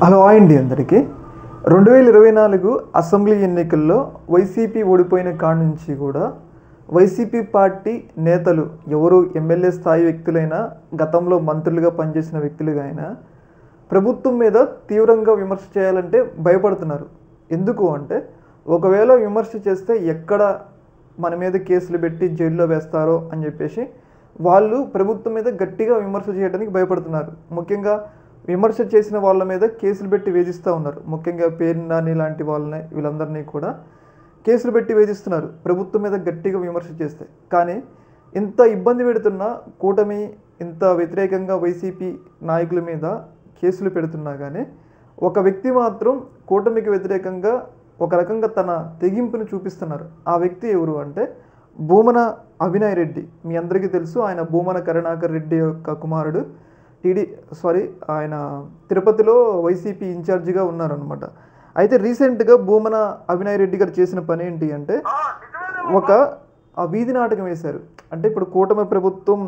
Hello అండి అందరికీ 2024 assembly ఎన్నికల్లో వైసీపీ ఓడిపోయిన కాడి నుంచి కూడా వైసీపీ పార్టీ నేతలు ఎవరు ఎమ్మెల్యే స్థాయి వ్యక్తులైనా గతంలో మంత్రులుగా పనిచేసిన వ్యక్తులుగా అయినా ప్రభుత్వం మీద తీవ్రంగా విమర్శ చేయాలంటే భయపడుతున్నారు. ఎందుకు అంటే ఒకవేళ విమర్శ చేస్తే ఎక్కడ మన మీద కేసులు పెట్టి జైల్లో వేస్తారో అని చెప్పేసి వాళ్ళు ప్రభుత్వం మీద గట్టిగా విమర్శ చేయడానికి భయపడుతున్నారు. ముఖ్యంగా విమర్శ చేసిన వాళ్ళ మీద కేసులు పెట్టి వేధిస్తూ ఉన్నారు. ముఖ్యంగా పేరు నాని లాంటి వాళ్ళని వీళ్ళందరినీ కూడా కేసులు పెట్టి వేధిస్తున్నారు ప్రభుత్వం మీద గట్టిగా విమర్శ చేస్తే. కానీ ఇంత ఇబ్బంది పెడుతున్న కూటమి ఇంత వ్యతిరేకంగా వైసీపీ నాయకుల మీద కేసులు పెడుతున్నా కానీ ఒక వ్యక్తి మాత్రం కూటమికి వ్యతిరేకంగా ఒక రకంగా తన తెగింపుని చూపిస్తున్నారు. ఆ వ్యక్తి ఎవరు అంటే భూమన అభినయ్ రెడ్డి. మీ అందరికీ తెలుసు, ఆయన భూమన కరుణాకర్ రెడ్డి యొక్క కుమారుడు. ఆయన తిరుపతిలో వైసీపీ ఇన్ఛార్జిగా ఉన్నారనమాట. అయితే రీసెంట్గా భూమన అభినయ్ రెడ్డి గారు చేసిన పని ఏంటి అంటే ఒక వీధి నాటకం వేశారు. అంటే ఇప్పుడు కూటమి ప్రభుత్వం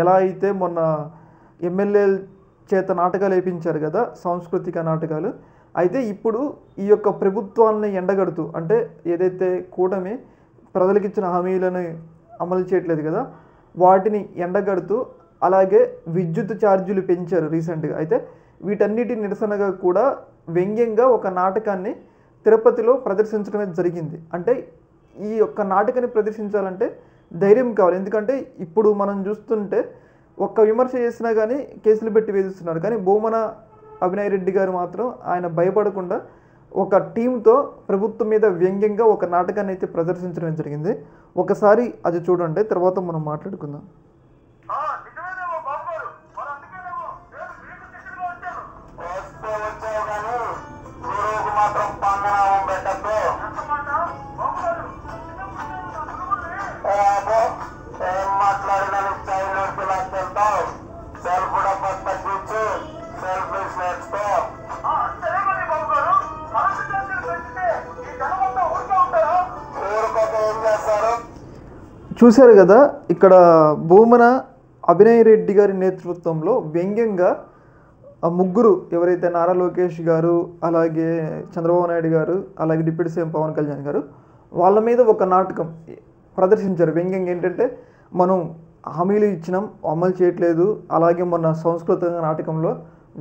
ఎలా అయితే మొన్న ఎమ్మెల్యేల చేత నాటకాలు వేయించారు కదా, సాంస్కృతిక నాటకాలు. అయితే ఇప్పుడు ఈ యొక్క ప్రభుత్వాన్ని ఎండగడుతూ, అంటే ఏదైతే కూటమి ప్రజలకు ఇచ్చిన హామీలను అమలు చేయట్లేదు కదా, వాటిని ఎండగడుతూ అలాగే విద్యుత్ ఛార్జీలు పెంచారు రీసెంట్గా. అయితే వీటన్నిటి నిరసనగా కూడా వ్యంగ్యంగా ఒక నాటకాన్ని తిరుపతిలో ప్రదర్శించడమే జరిగింది. అంటే ఈ యొక్క నాటకాన్ని ప్రదర్శించాలంటే ధైర్యం కావాలి. ఎందుకంటే ఇప్పుడు మనం చూస్తుంటే ఒక్క విమర్శ చేసినా కానీ కేసులు పెట్టి వేధిస్తున్నారు. కానీ భూమన అభినయ్ రెడ్డి గారు మాత్రం ఆయన భయపడకుండా ఒక టీంతో ప్రభుత్వం మీద వ్యంగ్యంగా ఒక నాటకాన్ని అయితే ప్రదర్శించడం జరిగింది. ఒకసారి అది చూడండి, తర్వాత మనం మాట్లాడుకుందాం. చూశారు కదా, ఇక్కడ భూమన అభినయ్ రెడ్డి గారి నేతృత్వంలో వ్యంగ్యంగా ముగ్గురు ఎవరైతే నారా లోకేష్ గారు, అలాగే చంద్రబాబు నాయుడు గారు, అలాగే డిప్యూటీ సీఎం పవన్ కళ్యాణ్ గారు, వాళ్ళ మీద ఒక నాటకం ప్రదర్శించారు. వ్యంగ్యంగా ఏంటంటే మనం హామీలు ఇచ్చినాం, అమలు చేయట్లేదు. అలాగే మొన్న సాంస్కృతిక నాటకంలో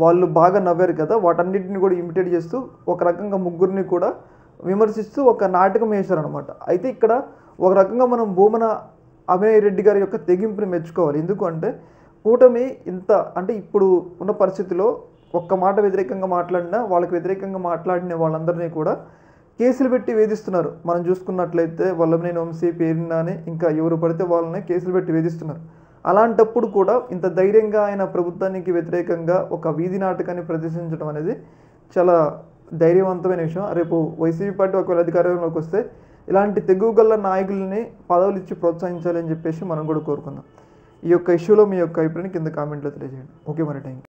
వాళ్ళు బాగా నవ్వారు కదా, వాటన్నిటిని కూడా ఇమిటేట్ చేస్తూ ఒక రకంగా ముగ్గురిని కూడా విమర్శిస్తూ ఒక నాటకం వేశారనమాట. అయితే ఇక్కడ ఒక రకంగా మనం భూమన అభినయ్ రెడ్డి గారి యొక్క తెగింపుని మెచ్చుకోవాలి. ఎందుకు అంటే కూటమి ఇంత అంటే ఇప్పుడు ఉన్న పరిస్థితిలో ఒక్క మాట వ్యతిరేకంగా మాట్లాడినా వాళ్ళకి వ్యతిరేకంగా మాట్లాడిన వాళ్ళందరినీ కూడా కేసులు పెట్టి వేధిస్తున్నారు. మనం చూసుకున్నట్లయితే వల్లభనేని వంశీ, పేరు నాని, ఇంకా ఎవరు పడితే వాళ్ళని కేసులు పెట్టి వేధిస్తున్నారు. అలాంటప్పుడు కూడా ఇంత ధైర్యంగా ఆయన ప్రభుత్వానికి వ్యతిరేకంగా ఒక వీధి నాటకాన్ని ప్రదర్శించడం అనేది చాలా ధైర్యవంతమైన విషయం. రేపు వైసీపీ పార్టీ ఒకవేళ అధికారంలోకి వస్తే ఇలాంటి తెగువగల నాయకుల్ని పదవులు ఇచ్చి ప్రోత్సహించాలని చెప్పేసి మనం కూడా కోరుకుందాం. ఈ యొక్క ఇష్యూలో మీ యొక్క అభిప్రాయాన్ని కింద కామెంట్లో తెలియజేయండి. ఓకే, మరి థ్యాంక్ యూ.